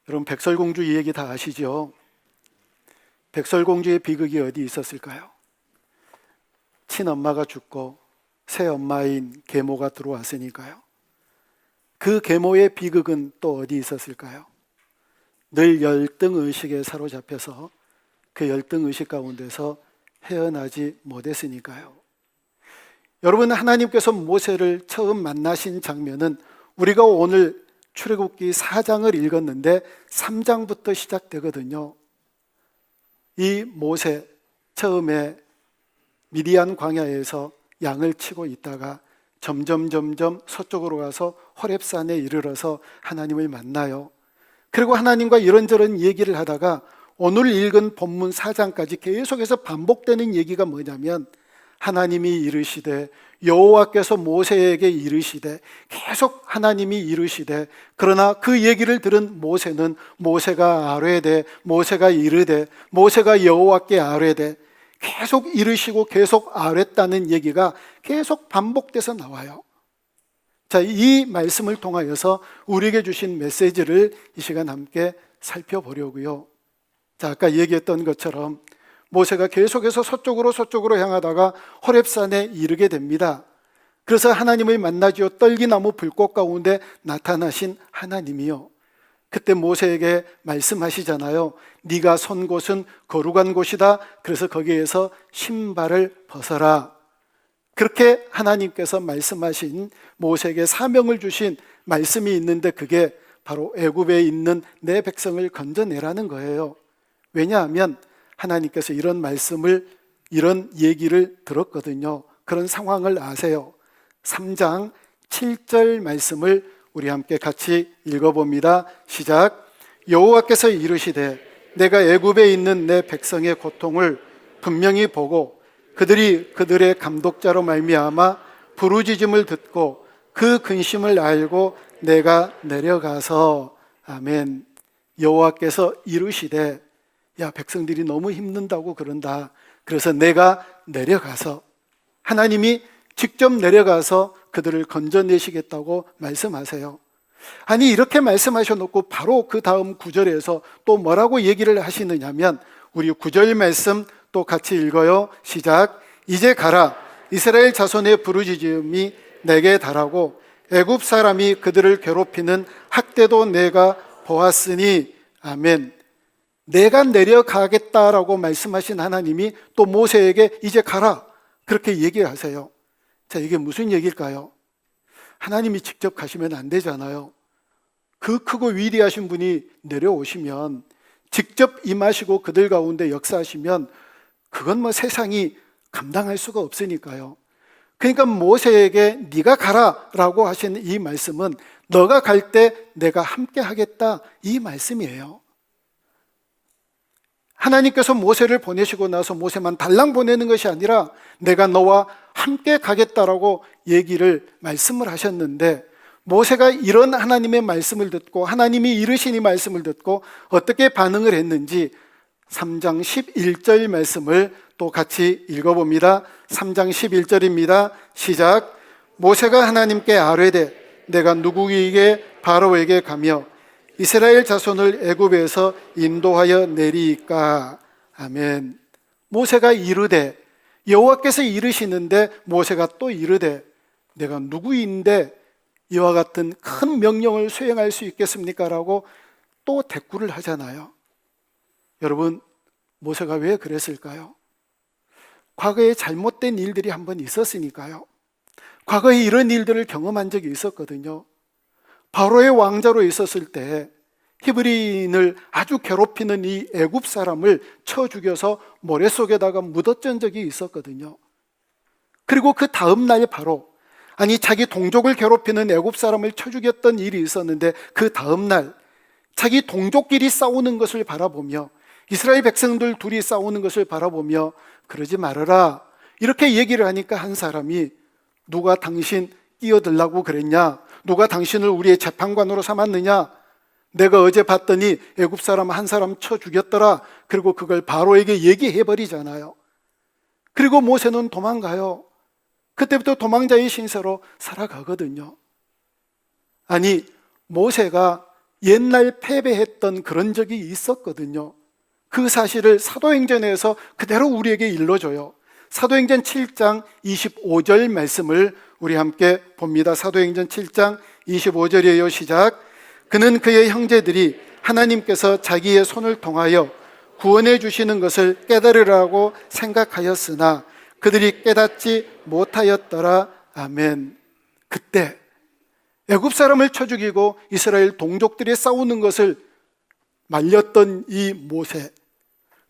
여러분, 백설공주 이 얘기 다 아시죠? 백설공주의 비극이 어디 있었을까요? 친엄마가 죽고 새엄마인 계모가 들어왔으니까요. 그 계모의 비극은 또 어디 있었을까요? 늘 열등의식에 사로잡혀서 그 열등의식 가운데서 헤어나지 못했으니까요. 여러분, 하나님께서 모세를 처음 만나신 장면은 우리가 오늘 출애굽기 4장을 읽었는데 3장부터 시작되거든요. 이 모세, 처음에 미디안 광야에서 양을 치고 있다가 점점 서쪽으로 가서 호렙산에 이르러서 하나님을 만나요. 그리고 하나님과 이런저런 얘기를 하다가 오늘 읽은 본문 4장까지 계속해서 반복되는 얘기가 뭐냐면, 하나님이 이르시되, 여호와께서 모세에게 이르시되, 계속 하나님이 이르시되, 그러나 그 얘기를 들은 모세는 모세가 아뢰되, 모세가 이르되, 모세가 여호와께 아뢰되, 계속 이르시고 계속 아뢰다는 얘기가 계속 반복돼서 나와요. 자, 이 말씀을 통하여서 우리에게 주신 메시지를 이 시간 함께 살펴보려고요. 자, 아까 얘기했던 것처럼 모세가 계속해서 서쪽으로 향하다가 호렙산에 이르게 됩니다. 그래서 하나님을 만나지요. 떨기나무 불꽃 가운데 나타나신 하나님이요, 그때 모세에게 말씀하시잖아요. 네가 선 곳은 거룩한 곳이다. 그래서 거기에서 신발을 벗어라. 그렇게 하나님께서 말씀하신, 모세에게 사명을 주신 말씀이 있는데, 그게 바로 애굽에 있는 내 백성을 건져내라는 거예요. 왜냐하면 하나님께서 이런 말씀을, 이런 얘기를 들었거든요. 그런 상황을 아세요. 3장 7절 말씀을 우리 함께 같이 읽어봅니다. 시작. 여호와께서 이르시되, 내가 애굽에 있는 내 백성의 고통을 분명히 보고 그들이 그들의 감독자로 말미암아 부르짖음을 듣고 그 근심을 알고 내가 내려가서, 아멘. 여호와께서 이르시되, 야, 백성들이 너무 힘든다고 그런다. 그래서 내가 내려가서, 하나님이 직접 내려가서 그들을 건져내시겠다고 말씀하세요. 아니, 이렇게 말씀하셔놓고 바로 그 다음 9절에서 또 뭐라고 얘기를 하시느냐면, 우리 9절 말씀 또 같이 읽어요. 시작. 이제 가라. 이스라엘 자손의 부르짖음이 내게 달하고 애굽 사람이 그들을 괴롭히는 학대도 내가 보았으니, 아멘. 내가 내려가겠다라고 말씀하신 하나님이 또 모세에게 이제 가라, 그렇게 얘기하세요. 자, 이게 무슨 얘기일까요? 하나님이 직접 가시면 안 되잖아요. 그 크고 위대하신 분이 내려오시면, 직접 임하시고 그들 가운데 역사하시면 그건 뭐 세상이 감당할 수가 없으니까요. 그러니까 모세에게 네가 가라라고 하신 이 말씀은 너가 갈 때 내가 함께 하겠다, 이 말씀이에요. 하나님께서 모세를 보내시고 나서 모세만 달랑 보내는 것이 아니라 내가 너와 함께 가겠다라고 얘기를, 말씀을 하셨는데, 모세가 이런 하나님의 말씀을 듣고 하나님이 이르신 이 말씀을 듣고 어떻게 반응을 했는지 3장 11절 말씀을 또 같이 읽어봅니다. 3장 11절입니다. 시작. 모세가 하나님께 아뢰되, 내가 누구에게 바로에게 가며 이스라엘 자손을 애굽에서 인도하여 내리이까. 아멘. 모세가 이르되, 여호와께서 이르시는데 모세가 또 이르되, 내가 누구인데 이와 같은 큰 명령을 수행할 수 있겠습니까? 라고 또 대꾸를 하잖아요. 여러분, 모세가 왜 그랬을까요? 과거에 잘못된 일들이 한번 있었으니까요. 과거에 이런 일들을 경험한 적이 있었거든요. 바로의 왕자로 있었을 때 히브리인을 아주 괴롭히는 이 애굽 사람을 쳐 죽여서 모래 속에다가 묻었던 적이 있었거든요. 그리고 그 다음 날 바로, 아니 자기 동족을 괴롭히는 애굽 사람을 쳐 죽였던 일이 있었는데, 그 다음 날 자기 동족끼리 싸우는 것을 바라보며, 이스라엘 백성들 둘이 싸우는 것을 바라보며 그러지 말아라, 이렇게 얘기를 하니까 한 사람이, 누가 당신 끼어들라고 그랬냐? 누가 당신을 우리의 재판관으로 삼았느냐? 내가 어제 봤더니 애굽 사람 한 사람 쳐 죽였더라. 그리고 그걸 바로에게 얘기해버리잖아요. 그리고 모세는 도망가요. 그때부터 도망자의 신세로 살아가거든요. 아니, 모세가 옛날 패배했던 그런 적이 있었거든요. 그 사실을 사도행전에서 그대로 우리에게 일러줘요. 사도행전 7장 25절 말씀을 우리 함께 봅니다. 사도행전 7장 25절이에요. 시작. 그는 그의 형제들이 하나님께서 자기의 손을 통하여 구원해 주시는 것을 깨달으라고 생각하였으나 그들이 깨닫지 못하였더라. 아멘. 그때 애굽 사람을 쳐 죽이고 이스라엘 동족들이 싸우는 것을 말렸던 이 모세,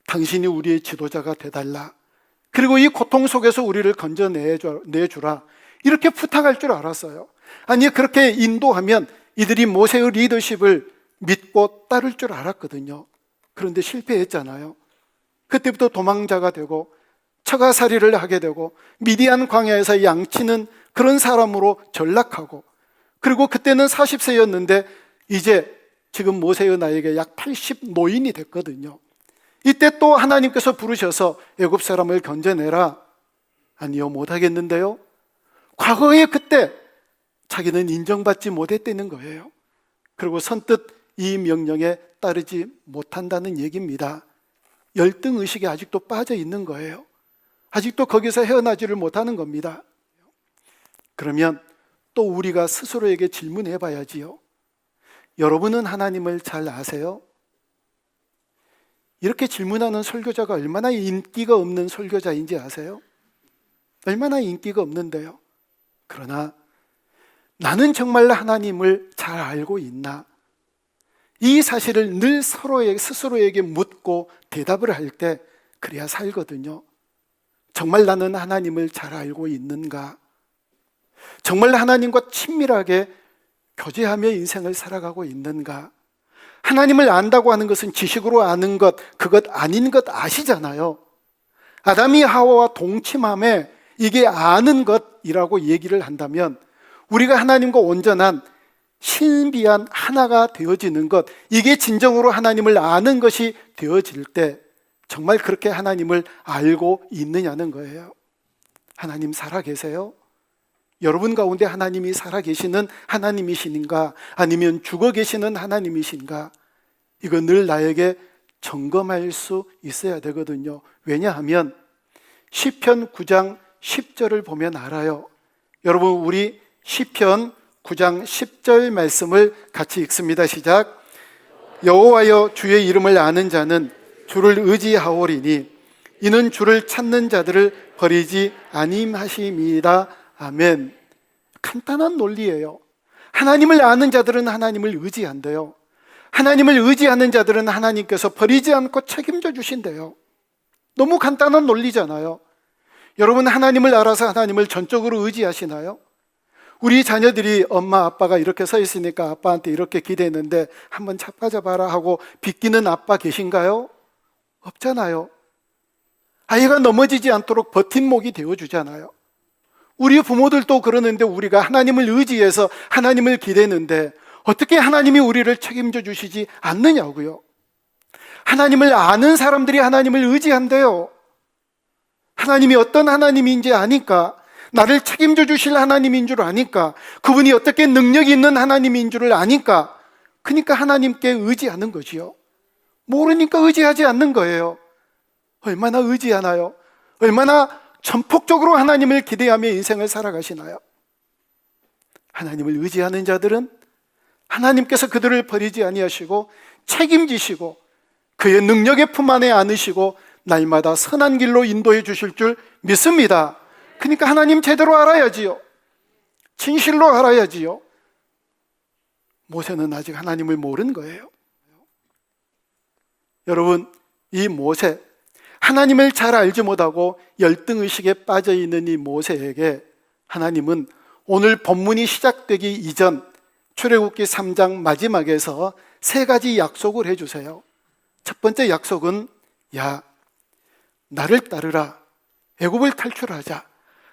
당신이 우리의 지도자가 되달라. 그리고 이 고통 속에서 우리를 건져내주라. 이렇게 부탁할 줄 알았어요. 아니, 그렇게 인도하면 이들이 모세의 리더십을 믿고 따를 줄 알았거든요. 그런데 실패했잖아요. 그때부터 도망자가 되고 처가살이를 하게 되고 미디안 광야에서 양치는 그런 사람으로 전락하고, 그리고 그때는 40세였는데 이제 지금 모세의 나이가 약 80 노인이 됐거든요. 이때 또 하나님께서 부르셔서 애굽 사람을 건져내라. 아니요, 못하겠는데요. 과거에 그때 자기는 인정받지 못했다는 거예요. 그리고 선뜻 이 명령에 따르지 못한다는 얘기입니다. 열등의식에 아직도 빠져 있는 거예요. 아직도 거기서 헤어나지를 못하는 겁니다. 그러면 또 우리가 스스로에게 질문해 봐야지요. 여러분은 하나님을 잘 아세요? 이렇게 질문하는 설교자가 얼마나 인기가 없는 설교자인지 아세요? 얼마나 인기가 없는데요. 그러나 나는 정말 하나님을 잘 알고 있나? 이 사실을 늘 스스로에게 묻고 대답을 할 때 그래야 살거든요. 정말 나는 하나님을 잘 알고 있는가? 정말 하나님과 친밀하게 교제하며 인생을 살아가고 있는가? 하나님을 안다고 하는 것은 지식으로 아는 것, 그것 아닌 것 아시잖아요. 아담이 하와와 동침함에 이게 아는 것이라고 얘기를 한다면 우리가 하나님과 온전한 신비한 하나가 되어지는 것, 이게 진정으로 하나님을 아는 것이 되어질 때 정말 그렇게 하나님을 알고 있느냐는 거예요. 하나님 살아계세요? 여러분 가운데 하나님이 살아계시는 하나님이신가? 아니면 죽어 계시는 하나님이신가? 이거 늘 나에게 점검할 수 있어야 되거든요. 왜냐하면 시편 9장 10절을 보면 알아요. 여러분, 우리 시편 9장 10절 말씀을 같이 읽습니다. 시작. 여호와여, 주의 이름을 아는 자는 주를 의지하오리니 이는 주를 찾는 자들을 버리지 아님하심이다. 아멘. 간단한 논리예요. 하나님을 아는 자들은 하나님을 의지한대요. 하나님을 의지하는 자들은 하나님께서 버리지 않고 책임져 주신대요. 너무 간단한 논리잖아요. 여러분, 하나님을 알아서 하나님을 전적으로 의지하시나요? 우리 자녀들이 엄마 아빠가 이렇게 서 있으니까 아빠한테 이렇게 기대했는데 한번 자빠져봐라 하고 비끼는 아빠 계신가요? 없잖아요. 아이가 넘어지지 않도록 버팀목이 되어주잖아요. 우리 부모들도 그러는데 우리가 하나님을 의지해서 하나님을 기대는데 어떻게 하나님이 우리를 책임져 주시지 않느냐고요. 하나님을 아는 사람들이 하나님을 의지한대요. 하나님이 어떤 하나님인지 아니까, 나를 책임져 주실 하나님인 줄 아니까, 그분이 어떻게 능력이 있는 하나님인 줄을 아니까, 그러니까 하나님께 의지하는 거지요. 모르니까 의지하지 않는 거예요. 얼마나 의지하나요? 얼마나 전폭적으로 하나님을 기대하며 인생을 살아가시나요? 하나님을 의지하는 자들은 하나님께서 그들을 버리지 아니하시고 책임지시고 그의 능력의 품 안에 안으시고 날마다 선한 길로 인도해 주실 줄 믿습니다. 그러니까 하나님 제대로 알아야지요. 진실로 알아야지요. 모세는 아직 하나님을 모르는 거예요. 여러분, 이 모세, 하나님을 잘 알지 못하고 열등의식에 빠져있는 이 모세에게 하나님은 오늘 본문이 시작되기 이전 출애굽기 3장 마지막에서 세 가지 약속을 해주세요. 첫 번째 약속은, 야, 나를 따르라. 애굽을 탈출하자.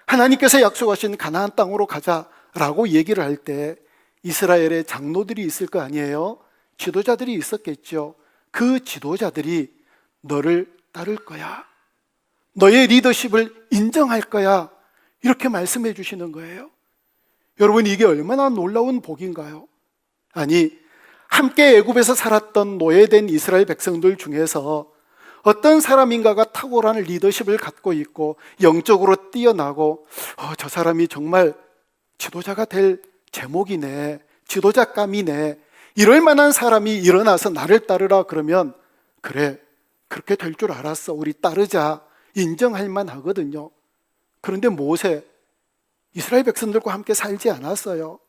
하나님께서 약속하신 가나안 땅으로 가자라고 얘기를 할 때 이스라엘의 장로들이 있을 거 아니에요? 지도자들이 있었겠죠. 그 지도자들이 너를 따를 거야. 너의 리더십을 인정할 거야. 이렇게 말씀해 주시는 거예요. 여러분, 이게 얼마나 놀라운 복인가요? 아니, 함께 애굽에서 살았던 노예된 이스라엘 백성들 중에서 어떤 사람인가가 탁월한 리더십을 갖고 있고 영적으로 뛰어나고 저 사람이 정말 지도자가 될 제목이네, 지도자감이네, 이럴 만한 사람이 일어나서 나를 따르라 그러면 그래, 그렇게 될 줄 알았어, 우리 따르자, 인정할 만하거든요. 그런데 모세, 이스라엘 백성들과 함께 살지 않았어요.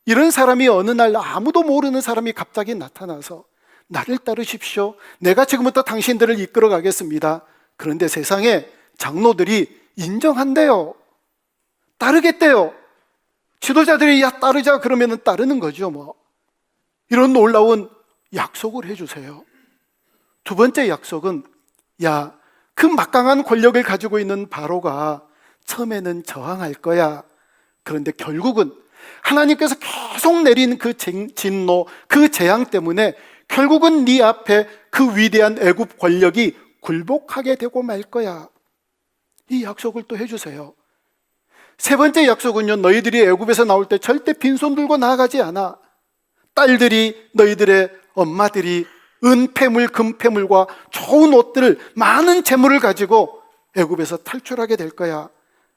이런 사람이 어느 날 아무도 모르는 사람이 갑자기 나타나서 나를 따르십시오, 내가 지금부터 당신들을 이끌어 가겠습니다. 그런데 세상에 장로들이 인정한대요. 따르겠대요. 지도자들이 야 따르자 그러면 따르는 거죠. 뭐 이런 놀라운 약속을 해주세요. 두 번째 약속은 야, 그 막강한 권력을 가지고 있는 바로가 처음에는 저항할 거야. 그런데 결국은 하나님께서 계속 내린 그 진노, 그 재앙 때문에 결국은 네 앞에 그 위대한 애굽 권력이 굴복하게 되고 말 거야. 이 약속을 또 해주세요. 세 번째 약속은요, 너희들이 애굽에서 나올 때 절대 빈손 들고 나아가지 않아. 딸들이, 너희들의 엄마들이 은폐물, 금폐물과 좋은 옷들을, 많은 재물을 가지고 애굽에서 탈출하게 될 거야.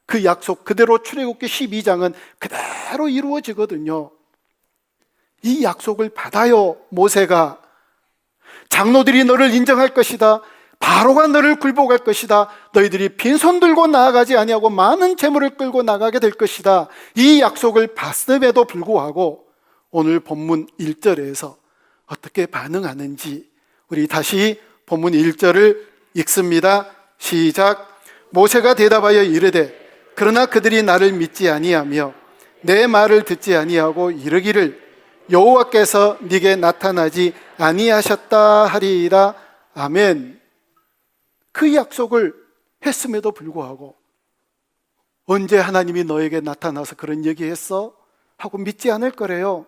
그 약속 그대로 출애굽기 12장은 그대로 이루어지거든요. 이 약속을 받아요. 모세가 장로들이 너를 인정할 것이다, 바로가 너를 굴복할 것이다, 너희들이 빈손 들고 나아가지 아니하고 많은 재물을 끌고 나가게 될 것이다. 이 약속을 받음에도 불구하고 오늘 본문 1절에서 어떻게 반응하는지 우리 다시 본문 1절을 읽습니다. 시작. 모세가 대답하여 이르되 그러나 그들이 나를 믿지 아니하며 내 말을 듣지 아니하고 이르기를 여호와께서 네게 나타나지 아니하셨다 하리이다. 아멘. 그 약속을 했음에도 불구하고 언제 하나님이 너에게 나타나서 그런 얘기했어? 하고 믿지 않을 거래요.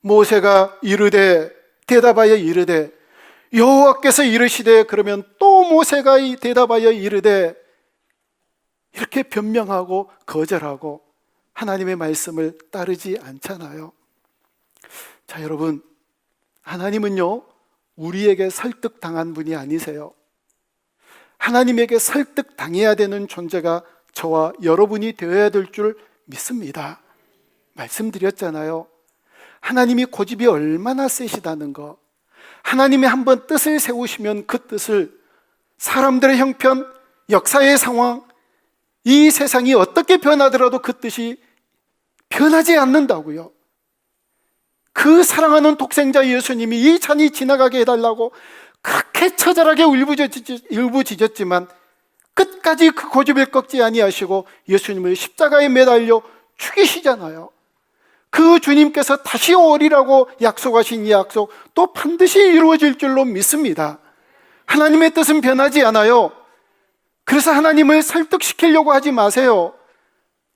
모세가 이르되 대답하여 이르되 여호와께서 이르시되, 그러면 또 모세가 대답하여 이르되, 이렇게 변명하고 거절하고 하나님의 말씀을 따르지 않잖아요. 자, 여러분, 하나님은요 우리에게 설득당한 분이 아니세요. 하나님에게 설득당해야 되는 존재가 저와 여러분이 되어야 될 줄 믿습니다. 말씀드렸잖아요. 하나님이 고집이 얼마나 세시다는 거. 하나님이 한번 뜻을 세우시면 그 뜻을 사람들의 형편, 역사의 상황, 이 세상이 어떻게 변하더라도 그 뜻이 변하지 않는다고요. 그 사랑하는 독생자 예수님이 이 잔이 지나가게 해달라고 그렇게 처절하게 울부짖었지만 끝까지 그 고집을 꺾지 아니하시고 예수님을 십자가에 매달려 죽이시잖아요. 그 주님께서 다시 오리라고 약속하신 이 약속 또 반드시 이루어질 줄로 믿습니다. 하나님의 뜻은 변하지 않아요. 그래서 하나님을 설득시키려고 하지 마세요.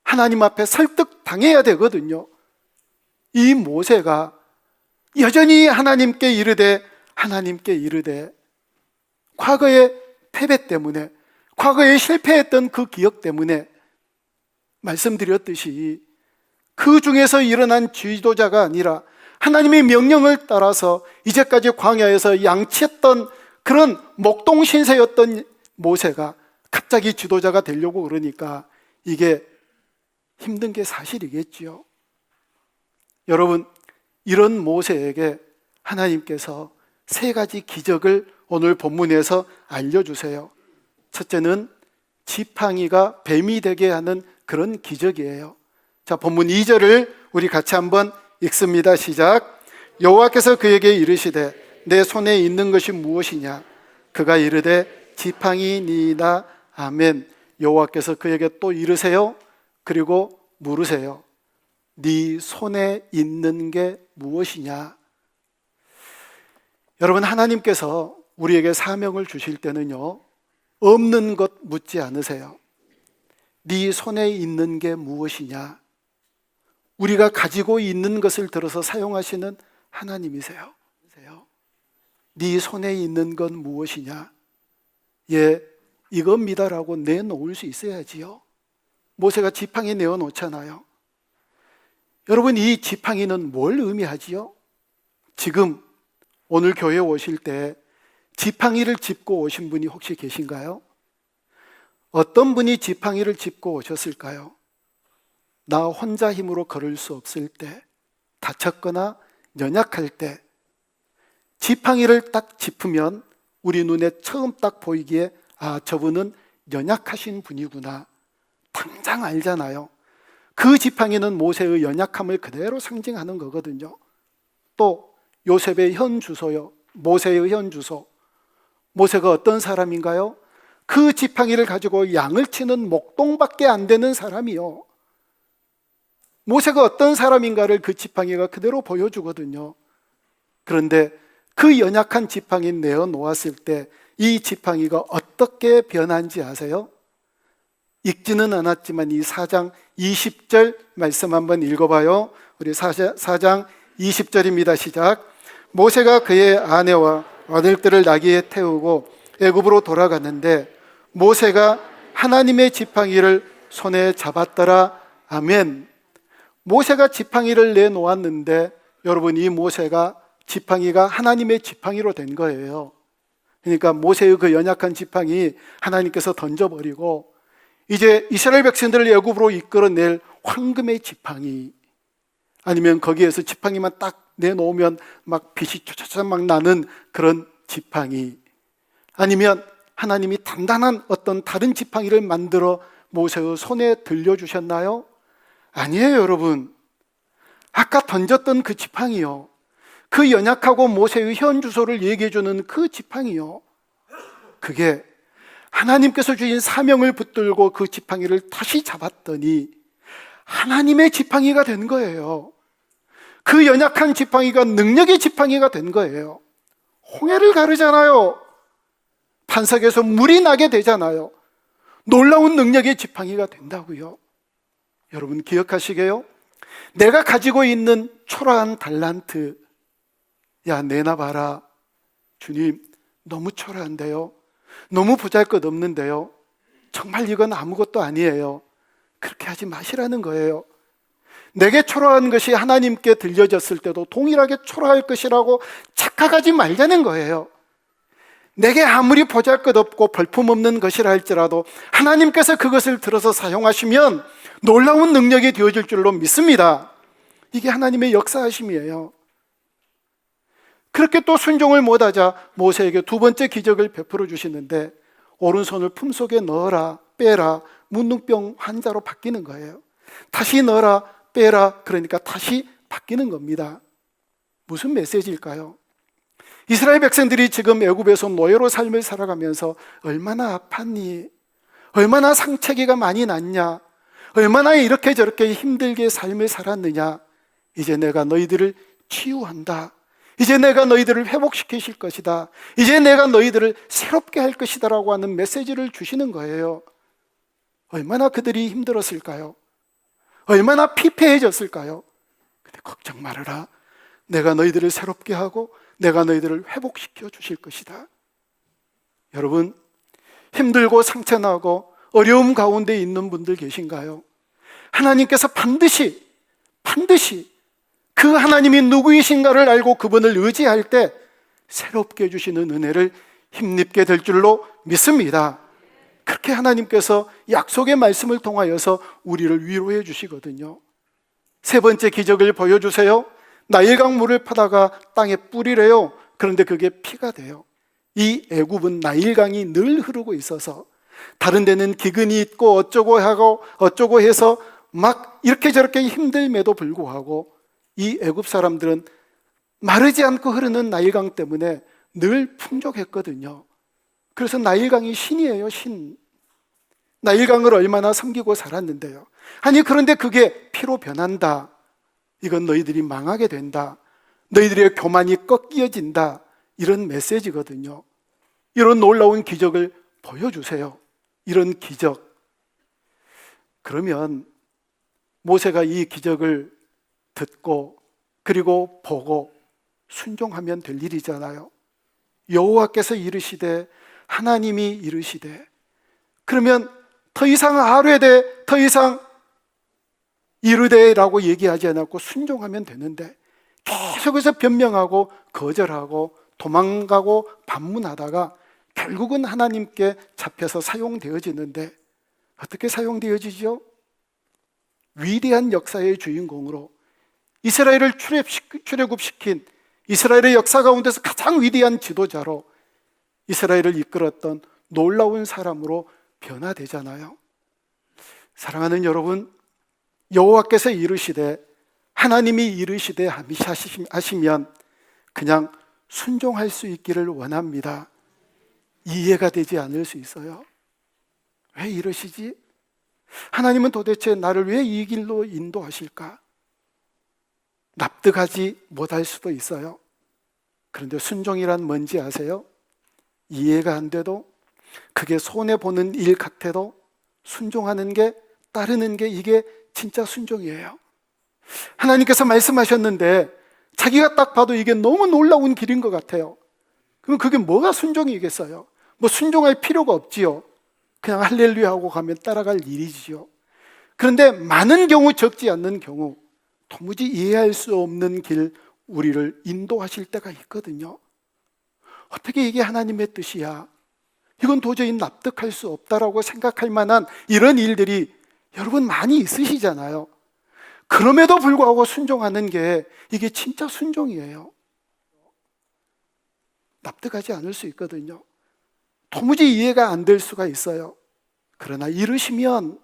하나님 앞에 설득당해야 되거든요. 이 모세가 여전히 하나님께 이르되 과거의 패배 때문에, 과거에 실패했던 그 기억 때문에 말씀드렸듯이 그 중에서 일어난 지도자가 아니라 하나님의 명령을 따라서 이제까지 광야에서 양치했던 그런 목동 신세였던 모세가 갑자기 지도자가 되려고 그러니까 이게 힘든 게 사실이겠지요. 여러분, 이런 모세에게 하나님께서 세 가지 기적을 오늘 본문에서 알려주세요. 첫째는 지팡이가 뱀이 되게 하는 그런 기적이에요. 자, 본문 2절을 우리 같이 한번 읽습니다. 시작. 여호와께서 그에게 이르시되 내 손에 있는 것이 무엇이냐? 그가 이르되 지팡이니이다. 아멘. 여호와께서 그에게 또 이르세요. 그리고 물으세요. 네 손에 있는 게 무엇이냐? 여러분, 하나님께서 우리에게 사명을 주실 때는요 없는 것 묻지 않으세요. 네 손에 있는 게 무엇이냐? 우리가 가지고 있는 것을 들어서 사용하시는 하나님이세요. 네 손에 있는 건 무엇이냐? 예, 이겁니다라고 내놓을 수 있어야지요. 모세가 지팡이 내어놓잖아요. 여러분, 이 지팡이는 뭘 의미하지요? 지금 오늘 교회에 오실 때 지팡이를 짚고 오신 분이 혹시 계신가요? 어떤 분이 지팡이를 짚고 오셨을까요? 나 혼자 힘으로 걸을 수 없을 때, 다쳤거나 연약할 때 지팡이를 딱 짚으면 우리 눈에 처음 딱 보이기에 저분은 연약하신 분이구나 당장 알잖아요. 그 지팡이는 모세의 연약함을 그대로 상징하는 거거든요. 또 요셉의 현 주소요, 모세의 현 주소. 모세가 어떤 사람인가요? 그 지팡이를 가지고 양을 치는 목동밖에 안 되는 사람이요. 모세가 어떤 사람인가를 그 지팡이가 그대로 보여주거든요. 그런데 그 연약한 지팡이 내어놓았을 때 이 지팡이가 어떻게 변한지 아세요? 읽지는 않았지만 이 4장 20절 말씀 한번 읽어봐요. 우리 4장 20절입니다. 시작. 모세가 그의 아내와 아들들을 나귀에 태우고 애굽으로 돌아갔는데 모세가 하나님의 지팡이를 손에 잡았더라. 아멘. 모세가 지팡이를 내놓았는데 여러분, 이 모세가 지팡이가 하나님의 지팡이로 된 거예요. 그러니까 모세의 그 연약한 지팡이 하나님께서 던져버리고 이제 이스라엘 백성들을 애굽으로 이끌어낼 황금의 지팡이, 아니면 거기에서 지팡이만 딱 내놓으면 막 빛이 촤촤 막 나는 그런 지팡이, 아니면 하나님이 단단한 어떤 다른 지팡이를 만들어 모세의 손에 들려주셨나요? 아니에요, 여러분. 아까 던졌던 그 지팡이요, 그 연약하고 모세의 현 주소를 얘기해주는 그 지팡이요, 그게 하나님께서 주신 사명을 붙들고 그 지팡이를 다시 잡았더니 하나님의 지팡이가 된 거예요. 그 연약한 지팡이가 능력의 지팡이가 된 거예요. 홍해를 가르잖아요. 반석에서 물이 나게 되잖아요. 놀라운 능력의 지팡이가 된다고요. 여러분 기억하시게요? 내가 가지고 있는 초라한 달란트, 야 내놔봐라. 주님 너무 초라한데요, 너무 보잘것없는데요, 정말 이건 아무것도 아니에요. 그렇게 하지 마시라는 거예요. 내게 초라한 것이 하나님께 들려졌을 때도 동일하게 초라할 것이라고 착각하지 말자는 거예요. 내게 아무리 보잘것없고 볼품없는 것이라 할지라도 하나님께서 그것을 들어서 사용하시면 놀라운 능력이 되어질 줄로 믿습니다. 이게 하나님의 역사하심이에요. 그렇게 또 순종을 못하자 모세에게 두 번째 기적을 베풀어 주시는데 오른손을 품속에 넣어라, 빼라, 문둥병 환자로 바뀌는 거예요. 다시 넣어라, 빼라, 그러니까 다시 바뀌는 겁니다. 무슨 메시지일까요? 이스라엘 백성들이 지금 애굽에서 노예로 삶을 살아가면서 얼마나 아팠니? 얼마나 상처기가 많이 났냐? 얼마나 이렇게 저렇게 힘들게 삶을 살았느냐? 이제 내가 너희들을 치유한다. 이제 내가 너희들을 회복시키실 것이다. 이제 내가 너희들을 새롭게 할 것이다 라고 하는 메시지를 주시는 거예요. 얼마나 그들이 힘들었을까요? 얼마나 피폐해졌을까요? 근데 걱정 말아라. 내가 너희들을 새롭게 하고 내가 너희들을 회복시켜 주실 것이다. 여러분, 힘들고 상처나고 어려움 가운데 있는 분들 계신가요? 하나님께서 반드시 그 하나님이 누구이신가를 알고 그분을 의지할 때 새롭게 해주시는 은혜를 힘입게 될 줄로 믿습니다. 그렇게 하나님께서 약속의 말씀을 통하여서 우리를 위로해 주시거든요. 세 번째 기적을 보여주세요. 나일강 물을 파다가 땅에 뿌리래요. 그런데 그게 피가 돼요. 이 애굽은 나일강이 늘 흐르고 있어서 다른 데는 기근이 있고 어쩌고 해서 막 이렇게 저렇게 힘듦에도 불구하고 이 애굽 사람들은 마르지 않고 흐르는 나일강 때문에 늘 풍족했거든요. 그래서 나일강이 신이에요, 신. 나일강을 얼마나 섬기고 살았는데요. 아니 그런데 그게 피로 변한다. 이건 너희들이 망하게 된다. 너희들의 교만이 꺾여진다. 이런 메시지거든요. 이런 놀라운 기적을 보여주세요. 이런 기적. 그러면 모세가 이 기적을 듣고 그리고 보고 순종하면 될 일이잖아요. 여호와께서 이르시되, 하나님이 이르시되, 그러면 더 이상 아뢰되 더 이상 이르되라고 얘기하지 않고 순종하면 되는데 계속해서 변명하고 거절하고 도망가고 반문하다가 결국은 하나님께 잡혀서 사용되어지는데 어떻게 사용되어지죠? 위대한 역사의 주인공으로 이스라엘을 출애굽시킨 이스라엘의 역사 가운데서 가장 위대한 지도자로 이스라엘을 이끌었던 놀라운 사람으로 변화되잖아요. 사랑하는 여러분, 여호와께서 이르시되, 하나님이 이르시되 하시면 그냥 순종할 수 있기를 원합니다. 이해가 되지 않을 수 있어요. 왜 이러시지? 하나님은 도대체 나를 왜 이 길로 인도하실까? 납득하지 못할 수도 있어요. 그런데 순종이란 뭔지 아세요? 이해가 안 돼도, 그게 손해보는 일 같아도 순종하는 게, 따르는 게, 이게 진짜 순종이에요. 하나님께서 말씀하셨는데 자기가 딱 봐도 이게 너무 놀라운 길인 것 같아요. 그럼 그게 뭐가 순종이겠어요? 뭐 순종할 필요가 없지요. 그냥 할렐루야 하고 가면 따라갈 일이지요. 그런데 많은 경우, 적지 않는 경우 도무지 이해할 수 없는 길, 우리를 인도하실 때가 있거든요. 어떻게 이게 하나님의 뜻이야? 이건 도저히 납득할 수 없다라고 생각할 만한 이런 일들이 여러분 많이 있으시잖아요. 그럼에도 불구하고 순종하는 게 이게 진짜 순종이에요. 납득하지 않을 수 있거든요. 도무지 이해가 안 될 수가 있어요. 그러나 이르시면,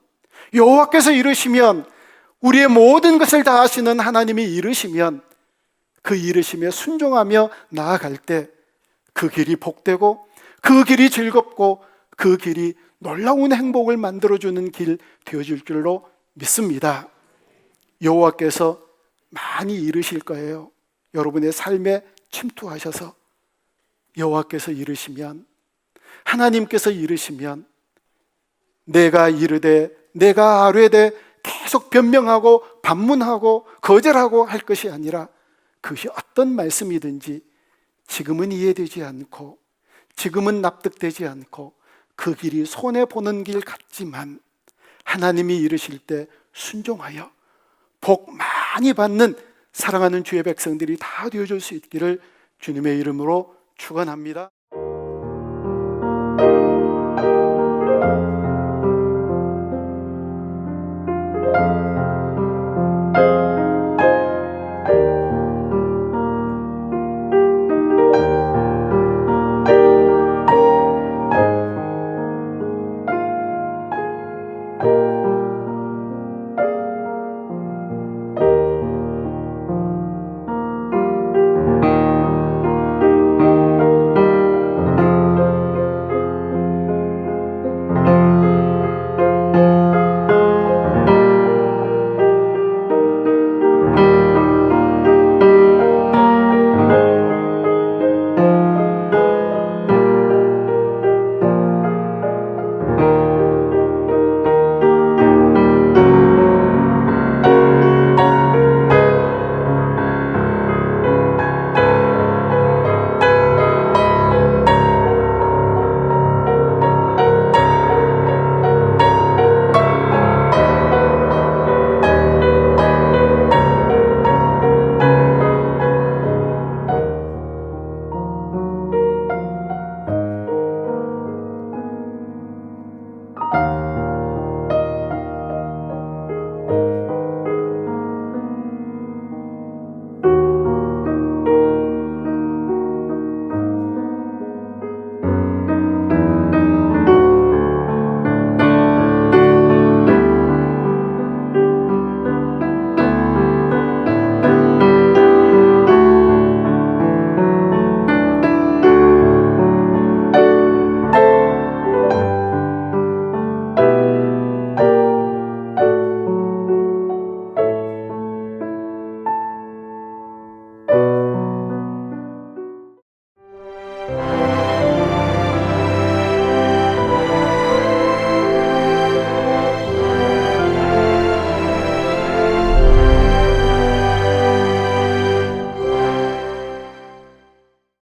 여호와께서 이르시면, 우리의 모든 것을 다 하시는 하나님이 이르시면, 그 이르심에 순종하며 나아갈 때 그 길이 복되고, 그 길이 즐겁고, 그 길이 놀라운 행복을 만들어주는 길 되어줄 줄로 믿습니다. 여호와께서 많이 이르실 거예요. 여러분의 삶에 침투하셔서 여호와께서 이르시면, 하나님께서 이르시면, 내가 이르되, 내가 아뢰되 계속 변명하고 반문하고 거절하고 할 것이 아니라, 그것이 어떤 말씀이든지 지금은 이해되지 않고 지금은 납득되지 않고 그 길이 손해보는 길 같지만 하나님이 이르실 때 순종하여 복 많이 받는 사랑하는 주의 백성들이 다 되어줄 수 있기를 주님의 이름으로 축원합니다.